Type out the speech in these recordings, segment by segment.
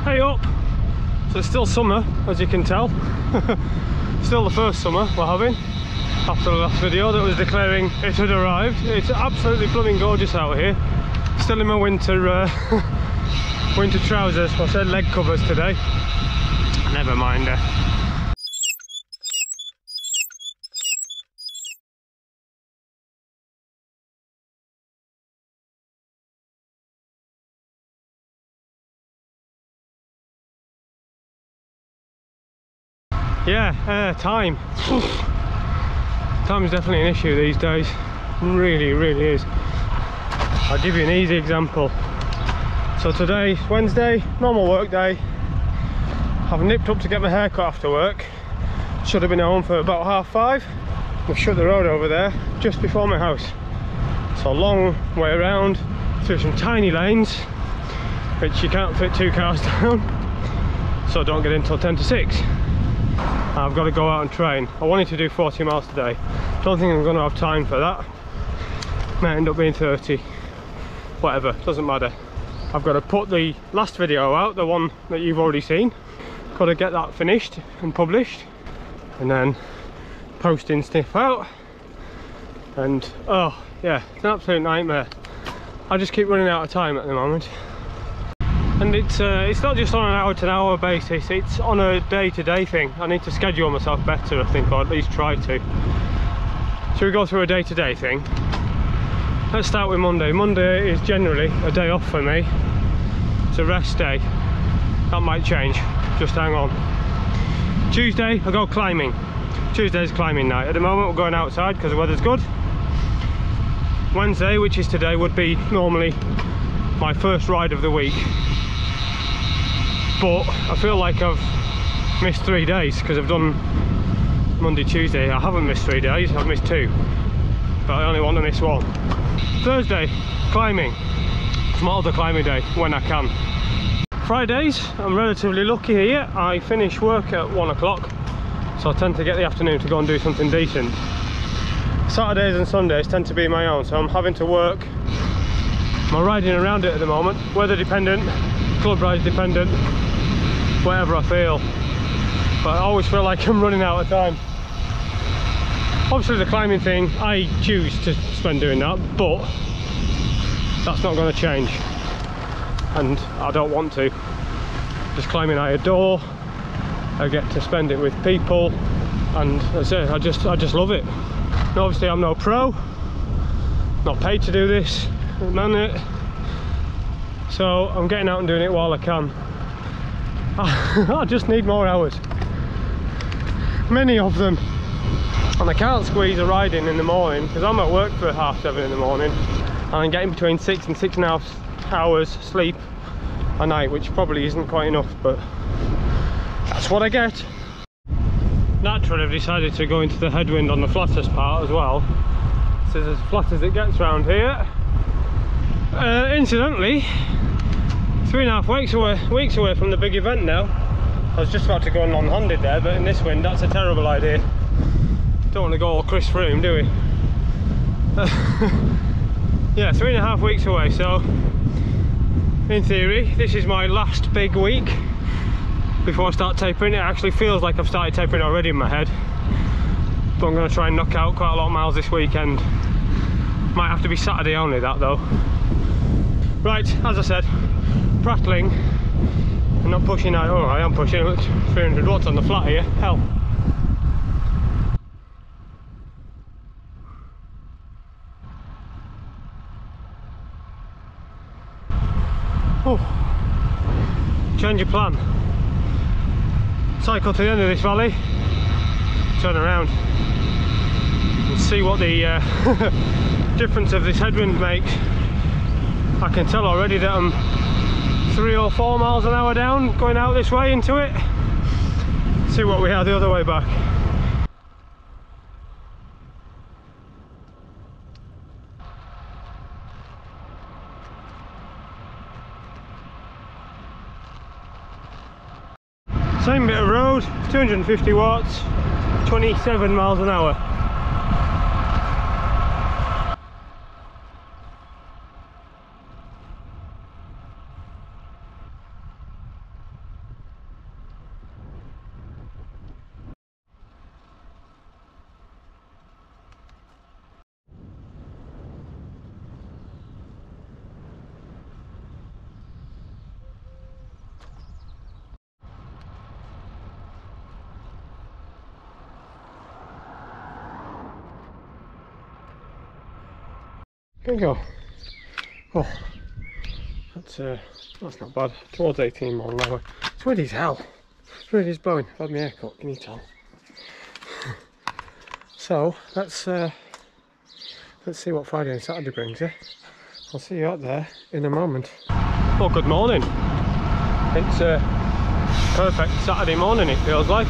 Hey up! So it's still summer, as you can tell. Still the first summer we're having after the last video that was declaring it had arrived. It's absolutely blooming gorgeous out here. Still in my winter winter trousers. I said leg covers today. Never mind. Yeah, time. Time is definitely an issue these days. Really is. I'll give you an easy example. So today's Wednesday, normal work day. I've nipped up to get my hair cut after work. Should have been home for about 5:30. We've shut the road over there just before my house. So a long way around through some tiny lanes which you can't fit 2 cars down. So don't get in till 10 to 6. I've got to go out and train. I wanted to do 40 miles today. Don't think I'm going to have time for that. Might end up being 30. Whatever, doesn't matter. I've got to put the last video out, the one that you've already seen. Got to get that finished and published. And then posting stuff out. And oh yeah, it's an absolute nightmare. I just keep running out of time at the moment. And it's not just on an hour-to-hour basis, it's on a day-to-day thing. I need to schedule myself better, I think, or at least try to. Should we go through a day-to-day thing? Let's start with Monday. Monday is generally a day off for me. It's a rest day. That might change, just hang on. Tuesday, I go climbing. Tuesday's climbing night. At the moment we're going outside because the weather's good. Wednesday, which is today, would be normally my first ride of the week. But I feel like I've missed 3 days because I've done Monday, Tuesday. I haven't missed 3 days, I've missed 2. But I only want to miss 1. Thursday, climbing. It's my other climbing day when I can. Fridays, I'm relatively lucky here. I finish work at 1 o'clock, so I tend to get the afternoon to go and do something decent. Saturdays and Sundays tend to be my own, so I'm having to work. I'm riding around it at the moment, weather dependent, club ride dependent, whatever I feel. But I always feel like I'm running out of time. Obviously the climbing thing, I choose to spend doing that, but that's not going to change. And I don't want to. Just climbing I adore. I get to spend it with people, and that's it. I just love it. And obviously I'm no pro, not paid to do this, man it. So I'm getting out and doing it while I can. I just need more hours, many of them, and I can't squeeze a ride in the morning because I'm at work for 7:30 in the morning, and I'm getting between 6 and 6.5 hours sleep a night, which probably isn't quite enough, but that's what I get. Naturally I've decided to go into the headwind on the flattest part as well. So as flat as it gets around here. Incidentally, 3.5 weeks away from the big event now. I was just about to go non-handed there, but in this wind that's a terrible idea. Don't want to go all Chris Froome, do we? Yeah, 3.5 weeks away, so in theory this is my last big week before I start tapering. It actually feels like I've started tapering already in my head, but I'm going to try and knock out quite a lot of miles this weekend. Might have to be Saturday only, that though. Right, as I said, prattling and not pushing out. Oh, I am pushing 300 watts on the flat here. Hell. Oh, change of plan. Cycle to the end of this valley, turn around and see what the difference of this headwind makes. I can tell already that I'm 3 or 4 miles an hour down going out this way into it. See what we are the other way back. Same bit of road, 250 watts, 27 miles an hour. There you go. Oh, that's not bad. Towards 18 mile an hour. It's windy as hell. It's really is blowing. I've had my hair cut, can you tell? So let's see what Friday and Saturday brings, eh? I'll see you out there in a moment. Well, good morning. It's a perfect Saturday morning, it feels like.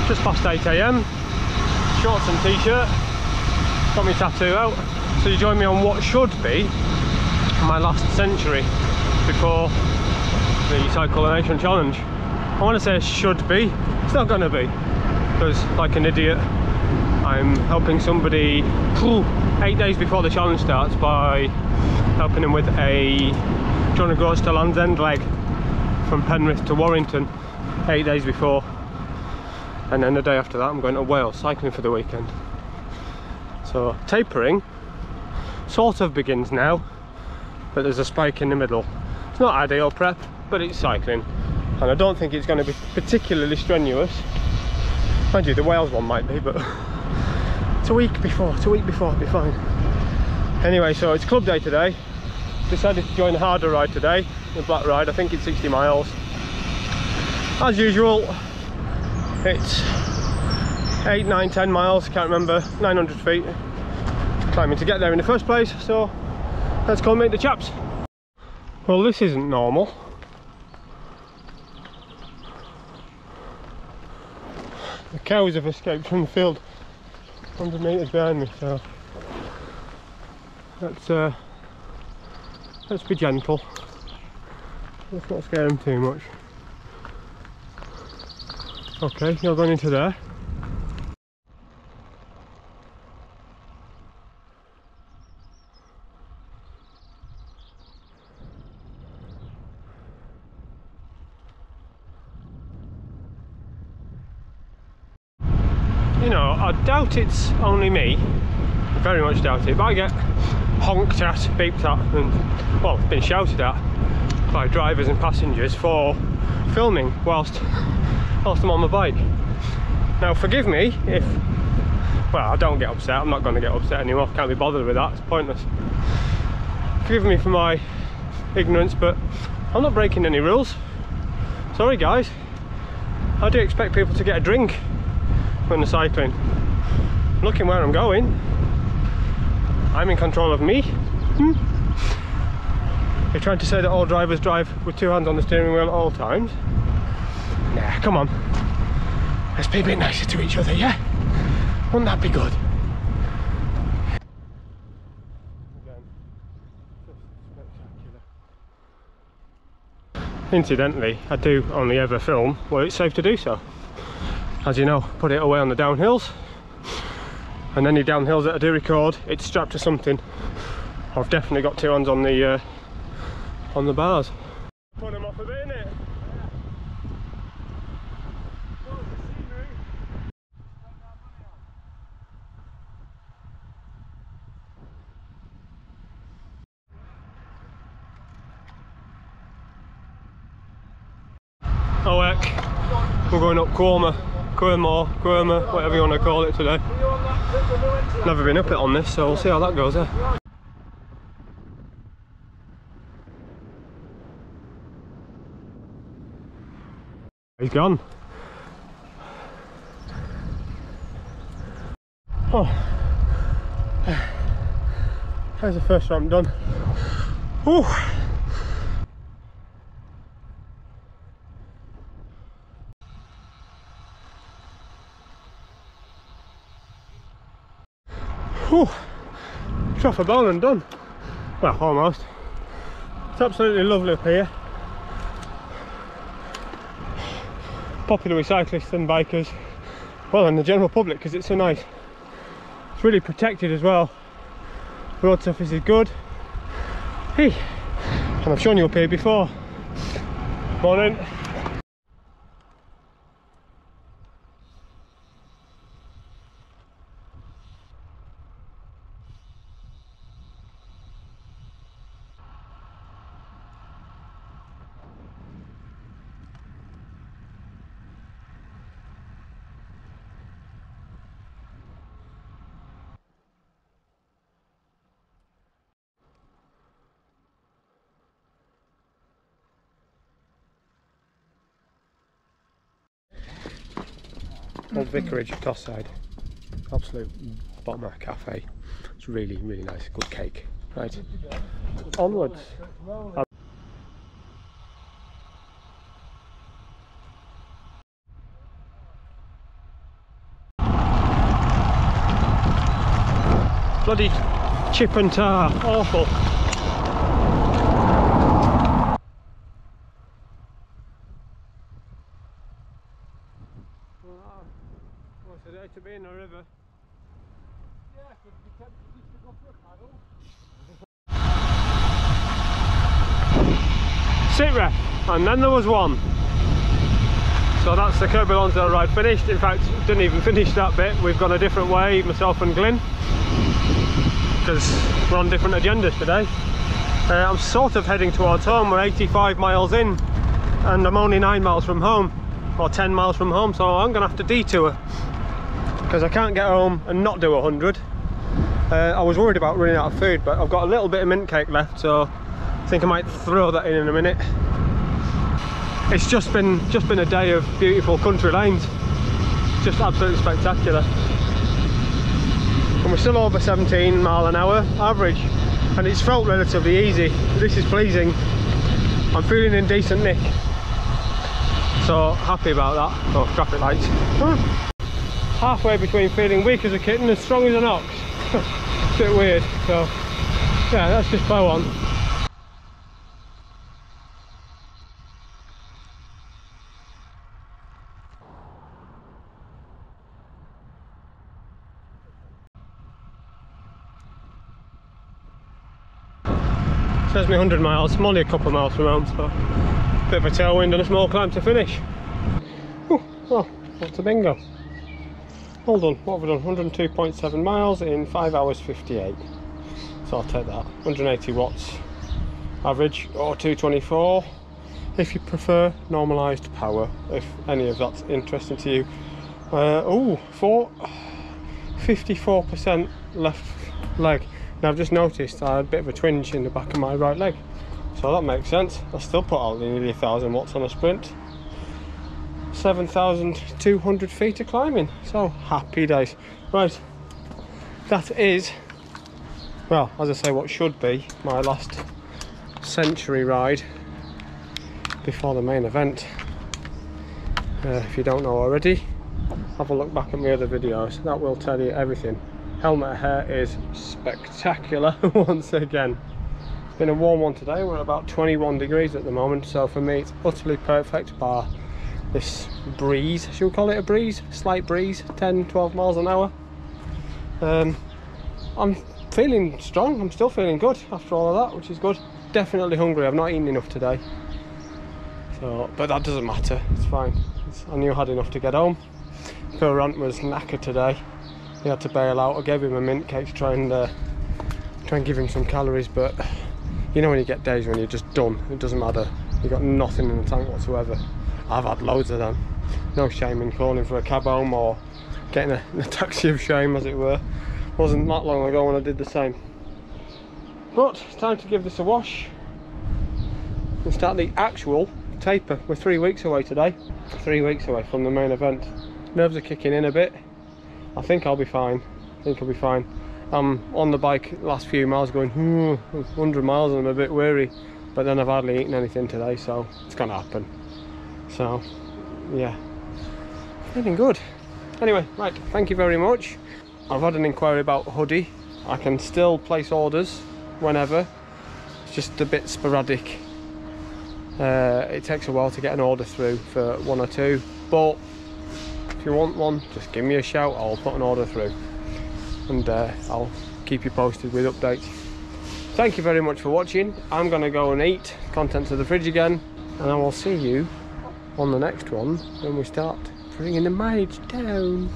Just past 8 AM. Shorts and t-shirt. Got my tattoo out. So you join me on what should be my last century before the Cycle the Nation Challenge. I want to say should be. It's not going to be. Because, like an idiot, I'm helping somebody 8 days before the challenge starts by helping him with a John O'Groats to Land's End leg from Penrith to Warrington 8 days before, and then the day after that I'm going to Wales cycling for the weekend. So tapering sort of begins now, but there's a spike in the middle. It's not ideal prep, but it's cycling, and I don't think it's going to be particularly strenuous. Mind you, the Wales one might be, but it's a week before it'll be fine. Anyway, so it's club day today. Decided to join a harder ride today, the black ride. I think it's 60 miles. As usual, it's 8, 9, 10 miles, can't remember, 900 feet climbing to get there in the first place, so let's go meet the chaps. Well, this isn't normal. The cows have escaped from the field 100 metres behind me, so let's be gentle. Let's not scare them too much. Okay, you're going into there. You know, I doubt it's only me. I very much doubt it, but I get honked at, beeped at, and, well, been shouted at by drivers and passengers for filming whilst I'm on my bike. Now, forgive me if, well, I don't get upset. I'm not going to get upset anymore. Can't be bothered with that. It's pointless. Forgive me for my ignorance, but I'm not breaking any rules. Sorry, guys. I do expect people to get a drink when they're cycling. Looking where I'm going, I'm in control of me. You're trying to say that all drivers drive with two hands on the steering wheel at all times? Nah, come on. Let's be a bit nicer to each other, yeah? Wouldn't that be good? Again, just spectacular. Incidentally, I do only ever film where it's safe to do so. As you know, put it away on the downhills, and any downhills that I do record, it's strapped to something. I've definitely got two hands on the bars. Put them off a bit, innit? Oh heck, we're going up Quirmer, whatever you want to call it today. Never been up it on this, so we'll see how that goes, eh? He's gone. Oh, there's the first ramp done. Ooh. Whew, trough a bone and done. Well, almost. It's absolutely lovely up here. Popular with cyclists and bikers, well, and the general public, because it's so nice. It's really protected as well. Road surface is good. Hey, and I've shown you up here before. Morning. Old Vicarage, Tosside. Absolute bottom of a cafe. It's really, really nice. Good cake. Right. Onwards. Bloody chip and tar. Awful. What's a day to be in a river? Yeah, could be tempted just to go for a paddle. Sit rep, and then there was one. So that's the Kirby Lonsdale ride finished. In fact, didn't even finish that bit. We've gone a different way, myself and Glyn, because we're on different agendas today. I'm sort of heading towards home. We're 85 miles in, and I'm only 9 miles from home, or 10 miles from home, so I'm gonna have to detour because I can't get home and not do 100. I was worried about running out of food, but I've got a little bit of mint cake left, so I think I might throw that in a minute. It's just been a day of beautiful country lanes, just absolutely spectacular. And we're still over 17 mile an hour average, and it's felt relatively easy. This is pleasing. I'm feeling in decent nick, so happy about that. Oh, traffic lights. Halfway between feeling weak as a kitten and strong as an ox. It's a bit weird, so yeah, let's just plow on. Says me 100 miles, I'm only a couple of miles from home, so bit of a tailwind and a small climb to finish. Ooh, well, what's a bingo? Well done. What have we done? 102.7 miles in 5 hours 58. So I'll take that. 180 watts average, or 224 if you prefer normalised power, if any of that's interesting to you. Oh, 54% left leg. Now I've just noticed I had a bit of a twinge in the back of my right leg, so that makes sense. I still put out nearly 1,000 watts on a sprint. 7,200 feet of climbing, so happy days. Right, that is, well, as I say, what should be my last century ride before the main event. If you don't know already, have a look back at my other videos, that will tell you everything. Helmet hair is spectacular once again. It's been a warm one today. We're at about 21 degrees at the moment, so for me it's utterly perfect, bar this breeze. Should we call it a breeze? Slight breeze, 10-12 miles an hour. I'm feeling strong. I'm still feeling good after all of that, which is good. Definitely hungry. I've not eaten enough today, so but that doesn't matter. It's fine. I knew I had enough to get home. Poor Rant was knackered today. He had to bail out. I gave him a mint cake to try and give him some calories, but you know when you get days when you're just done, it doesn't matter. You've got nothing in the tank whatsoever. I've had loads of them. No shame in calling for a cab home or getting a taxi of shame, as it were. Wasn't that long ago when I did the same. But it's time to give this a wash and start the actual taper. We're 3 weeks away today. 3 weeks away from the main event. Nerves are kicking in a bit. I think I'll be fine. I'm on the bike last few miles going 100 miles and I'm a bit weary, but then I've hardly eaten anything today, so it's gonna happen. So yeah, feeling good. Anyway, right, thank you very much. I've had an inquiry about a hoodie. I can still place orders whenever. It's just a bit sporadic. It takes a while to get an order through for one or two, but if you want one, just give me a shout. I'll put an order through, and I'll keep you posted with updates. Thank you very much for watching. I'm gonna go and eat contents of the fridge again, and I will see you on the next one when we start bringing the mileage down.